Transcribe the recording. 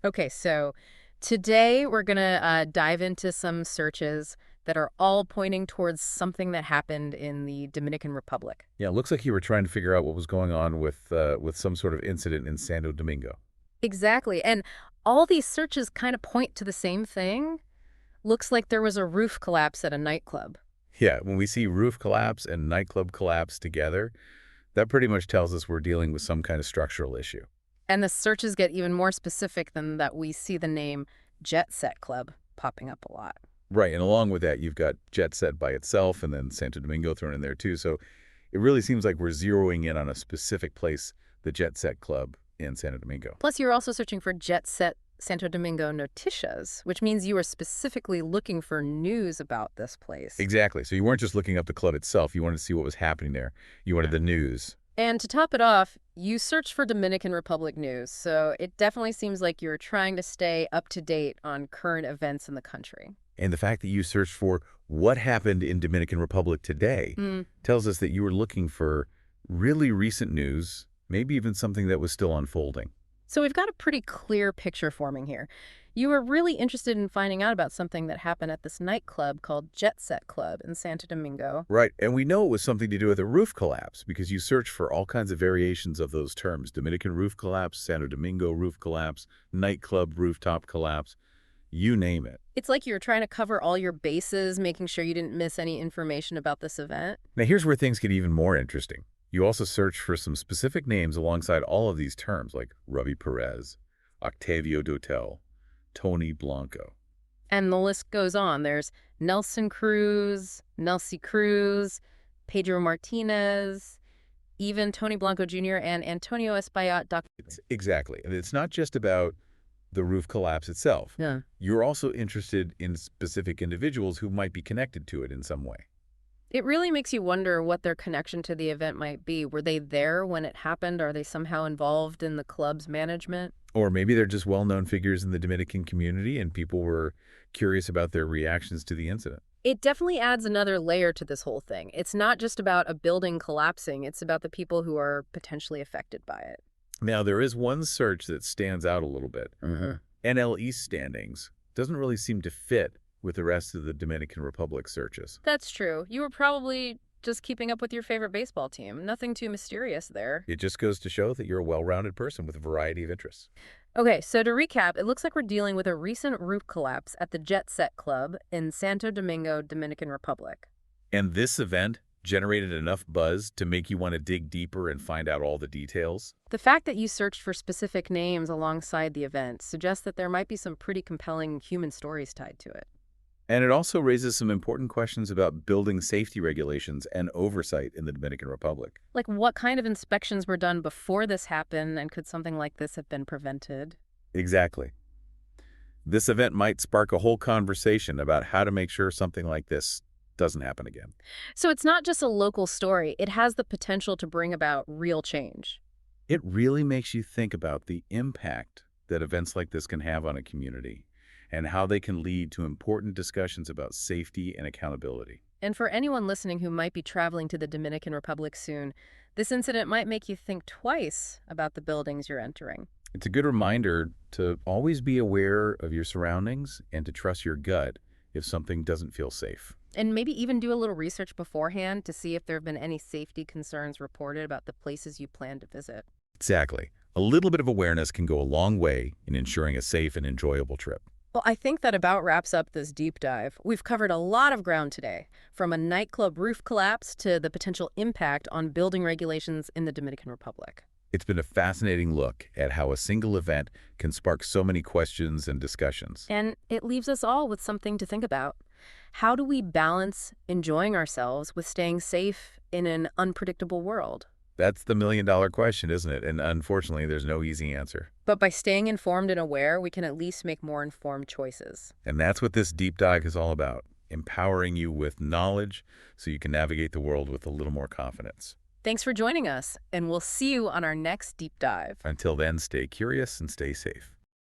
Okay, so today we're going to dive into some searches that are all pointing towards something that happened in the Dominican Republic. Yeah, it looks like you were trying to figure out what was going on with some sort of incident in Santo Domingo. Exactly. And all these searches kind of point to the same thing. Looks like there was a roof collapse at a nightclub. Yeah, when we see roof collapse and nightclub collapse together, that pretty much tells us we're dealing with some kind of structural issue. And the searches get even more specific than that. We see the name Jet Set Club popping up a lot. Right, and along with that, you've got Jet Set by itself and then Santo Domingo thrown in there too. So it really seems like we're zeroing in on a specific place, the Jet Set Club in Santo Domingo. Plus, you're also searching for Jet Set Santo Domingo Noticias, which means you are specifically looking for news about this place. Exactly. So you weren't just looking up the club itself. You wanted to see what was happening there. You wanted the news. And to top it off, you searched for Dominican Republic news, so it definitely seems like you're trying to stay up to date on current events in the country. And the fact that you searched for what happened in Dominican Republic today tells us that you were looking for really recent news, maybe even something that was still unfolding. So we've got a pretty clear picture forming here. You were really interested in finding out about something that happened at this nightclub called Jet Set Club in Santo Domingo. Right, and we know it was something to do with a roof collapse because you search for all kinds of variations of those terms. Dominican roof collapse, Santo Domingo roof collapse, nightclub rooftop collapse, you name it. It's like you were trying to cover all your bases, making sure you didn't miss any information about this event. Now here's where things get even more interesting. You also search for some specific names alongside all of these terms like Ruby Perez, Octavio Dotel, Tony Blanco. And the list goes on. There's Nelson Cruz, Nelsie Cruz, Pedro Martinez, even Tony Blanco Jr. and Antonio Espaillat. Exactly. And it's not just about the roof collapse itself. Yeah. You're also interested in specific individuals who might be connected to it in some way. It really makes you wonder what their connection to the event might be. Were they there when it happened? Are they somehow involved in the club's management? Or maybe they're just well-known figures in the Dominican community and people were curious about their reactions to the incident. It definitely adds another layer to this whole thing. It's not just about a building collapsing. It's about the people who are potentially affected by it. Now, there is one search that stands out a little bit. NL East standings doesn't really seem to fit with the rest of the Dominican Republic searches. That's true. You were probably just keeping up with your favorite baseball team. Nothing too mysterious there. It just goes to show that you're a well-rounded person with a variety of interests. Okay, so to recap, it looks like we're dealing with a recent roof collapse at the Jet Set Club in Santo Domingo, Dominican Republic. And this event generated enough buzz to make you want to dig deeper and find out all the details. The fact that you searched for specific names alongside the event suggests that there might be some pretty compelling human stories tied to it. And it also raises some important questions about building safety regulations and oversight in the Dominican Republic. Like, what kind of inspections were done before this happened, and could something like this have been prevented? Exactly. This event might spark a whole conversation about how to make sure something like this doesn't happen again. So it's not just a local story. It has the potential to bring about real change. It really makes you think about the impact that events like this can have on a community and how they can lead to important discussions about safety and accountability. And for anyone listening who might be traveling to the Dominican Republic soon, this incident might make you think twice about the buildings you're entering. It's a good reminder to always be aware of your surroundings and to trust your gut if something doesn't feel safe. And maybe even do a little research beforehand to see if there have been any safety concerns reported about the places you plan to visit. Exactly. A little bit of awareness can go a long way in ensuring a safe and enjoyable trip. Well, I think that about wraps up this deep dive. We've covered a lot of ground today, from a nightclub roof collapse to the potential impact on building regulations in the Dominican Republic. It's been a fascinating look at how a single event can spark so many questions and discussions. And it leaves us all with something to think about. How do we balance enjoying ourselves with staying safe in an unpredictable world? That's the million-dollar question, isn't it? And unfortunately, there's no easy answer. But by staying informed and aware, we can at least make more informed choices. And that's what this deep dive is all about, empowering you with knowledge so you can navigate the world with a little more confidence. Thanks for joining us, and we'll see you on our next deep dive. Until then, stay curious and stay safe.